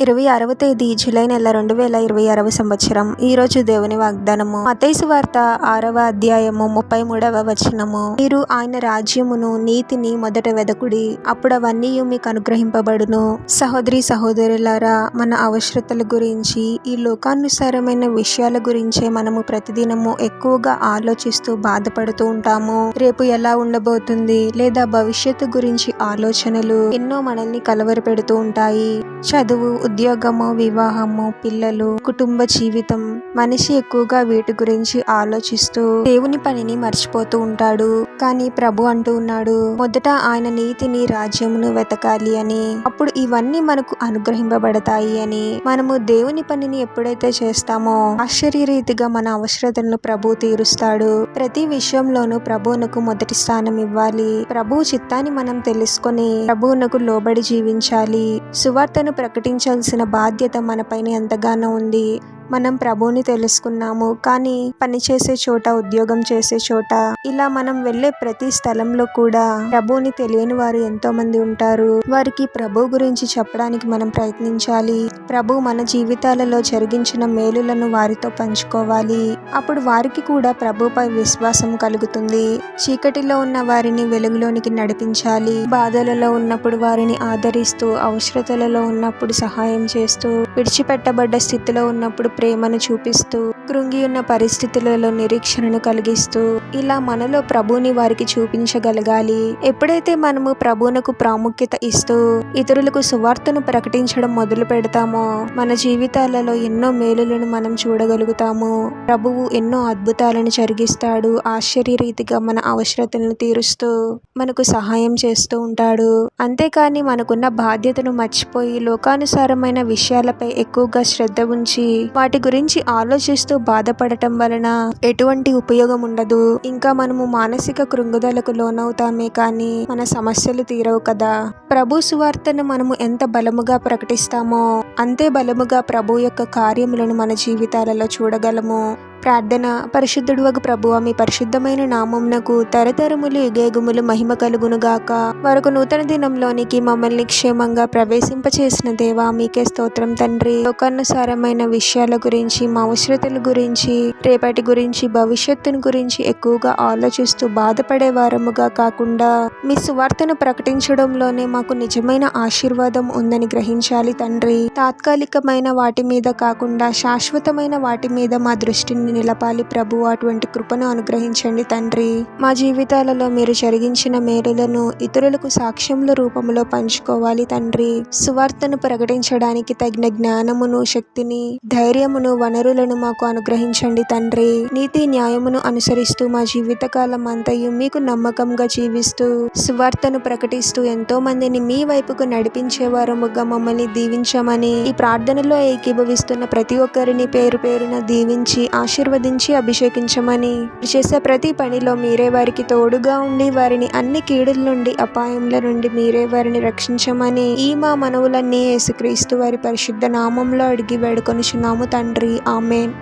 26వ తేదీ జూలై నెల 2026వ సంవత్సరం. ఈరోజు దేవుని వాగ్దానము మత్తయి సువార్త 6వ అధ్యాయము 33వ వచనము. మీరు ఆయన రాజ్యమును నీతిని మొదట వెదకుడి, అప్పుడు అవన్నీ మీకు అనుగ్రహింపబడును. సహోదరి సహోదరులారా, మన అవసరతల గురించి, ఈ లోకానుసారమైన విషయాల గురించే మనము ప్రతిదినము ఎక్కువగా ఆలోచిస్తూ బాధపడుతూ ఉంటాము. రేపు ఎలా ఉండబోతుంది లేదా భవిష్యత్తు గురించి ఆలోచనలు ఎన్నో మనల్ని కలవరపెడుతూ ఉంటాయి. చదువు, ఉద్యోగము, వివాహము, పిల్లలు, కుటుంబ జీవితం, మనిషి ఎక్కువగా వీటి గురించి ఆలోచిస్తూ దేవుని పనిని మర్చిపోతూ ఉంటాడు. కానీ ప్రభు అంటూ ఉన్నాడు, మొదట ఆయన నీతిని, రాజ్యమును వెతకాలి అని, అప్పుడు ఇవన్నీ మనకు అనుగ్రహింపబడతాయి అని. మనము దేవుని పనిని ఎప్పుడైతే చేస్తామో ఆశ్చర్యరీతిగా మన అవసరతలను ప్రభు తీరుస్తాడు. ప్రతి విషయంలోనూ ప్రభువునకు మొదటి స్థానం ఇవ్వాలి. ప్రభు చిత్తాన్ని మనం తెలుసుకొని ప్రభువునకు లోబడి జీవించాలి. సువార్తను ప్రకటించాల్సిన బాధ్యత మనపైన ఎంతగానో ఉంది. మనం ప్రభువుని తెలుసుకున్నాము, కానీ పనిచేసే చోట, ఉద్యోగం చేసే చోట, ఇలా మనం వెళ్ళే ప్రతి స్థలంలో కూడా ప్రభువుని తెలియని వారు ఎంతో మంది ఉంటారు. వారికి ప్రభు గురించి చెప్పడానికి మనం ప్రయత్నించాలి. ప్రభు మన జీవితాలలో జరిగించిన మేలులను వారితో పంచుకోవాలి. అప్పుడు వారికి కూడా ప్రభుపై విశ్వాసం కలుగుతుంది. చీకటిలో ఉన్న వారిని వెలుగులోనికి నడిపించాలి. బాధలలో ఉన్నప్పుడు వారిని ఆదరిస్తూ, అవసరతలలో ఉన్నప్పుడు సహాయం చేస్తూ, విడిచిపెట్టబడ్డ స్థితిలో ఉన్నప్పుడు ప్రేమను చూపిస్తూ, కృంగి ఉన్న పరిస్థితులలో నిరీక్షణను కలిగిస్తూ, ఇలా మనలో ప్రభుని వారికి చూపించగలగాలి. ఎప్పుడైతే మనము ప్రభువునకు ప్రాముఖ్యత ఇస్తూ ఇతరులకు సువార్తను ప్రకటించడం మొదలు పెడతామో, మన జీవితాలలో ఎన్నో మేలులను మనం చూడగలుగుతాము. ప్రభువు ఎన్నో అద్భుతాలను జరిగిస్తాడు. ఆశ్చర్యరీతిగా మన అవసరతలను తీరుస్తూ మనకు సహాయం చేస్తూ ఉంటాడు. అంతేకాని మనకున్న బాధ్యతను మర్చిపోయి లోకానుసారమైన విషయాలపై ఎక్కువగా శ్రద్ధ ఉంచి వాటి గురించి ఆలోచిస్తూ బాధపడటం వలన ఎటువంటి ఉపయోగం ఉండదు. ఇంకా మనము మానసిక కృంగుదలకు లోనవుతామే కానీ మన సమస్యలు తీరవు కదా. ప్రభు సువార్తను మనము ఎంత బలముగా ప్రకటిస్తామో అంతే బలముగా ప్రభు యొక్క కార్యములను మన జీవితాలలో చూడగలము. ప్రార్థన. పరిశుద్ధుడువగు ప్రభువా, మీ పరిశుద్ధమైన నామమునకు తరతరములు యుగయుగములు మహిమ కలుగునుగాక. మరొక నూతన దినంలోనికి మమ్మల్ని క్షేమంగా ప్రవేశింపచేసిన దేవా, మీకే స్తోత్రం తండ్రి. లోకానుసారమైన విషయాల గురించి, మా అవసరతల గురించి, రేపటి గురించి, భవిష్యత్తును గురించి ఎక్కువగా ఆలోచిస్తూ బాధపడే వారముగా కాకుండా మీ సువార్తను ప్రకటించడంలోనే మాకు నిజమైన ఆశీర్వాదం ఉందని గ్రహించాలి తండ్రి. తాత్కాలికమైన వాటి మీద కాకుండా శాశ్వతమైన వాటి మీద మా దృష్టిని నిలపాలి ప్రభు. అటువంటి కృపను అనుగ్రహించండి తండ్రి. మా జీవితాలలో మీరు జరిగించిన మేలులను ఇతరులకు సాక్ష్యముల రూపంలో పంచుకోవాలి తండ్రి. సువార్తను ప్రకటించడానికి తగిన జ్ఞానమును, శక్తిని, ధైర్యమును, వనరులను మాకు అనుగ్రహించండి తండ్రి. నీతి న్యాయమును అనుసరిస్తూ మా జీవితకాలం అంతయు మీకు నమ్మకంగా జీవిస్తూ సువార్తను ప్రకటిస్తూ ఎంతో మందిని మీ వైపుకు నడిపించే వారముగా మమ్మల్ని దీవించమని, ఈ ప్రార్థనలో ఏకీభవిస్తున్న ప్రతి ఒక్కరిని పేరు పేరున దీవించి ఆశీర్వదించి అభిషేకించమని, చేసే ప్రతి పనిలో మీరే వారికి తోడుగా ఉండి వారిని అన్ని కీడుల నుండి, అపాయముల నుండి మీరే వారిని రక్షించమని ఈ మా మనవులన్నీ యేసుక్రీస్తు వారి పరిశుద్ధ నామంలో అడిగి వేడుకొనుచున్నాము తండ్రి. ఆమేన్.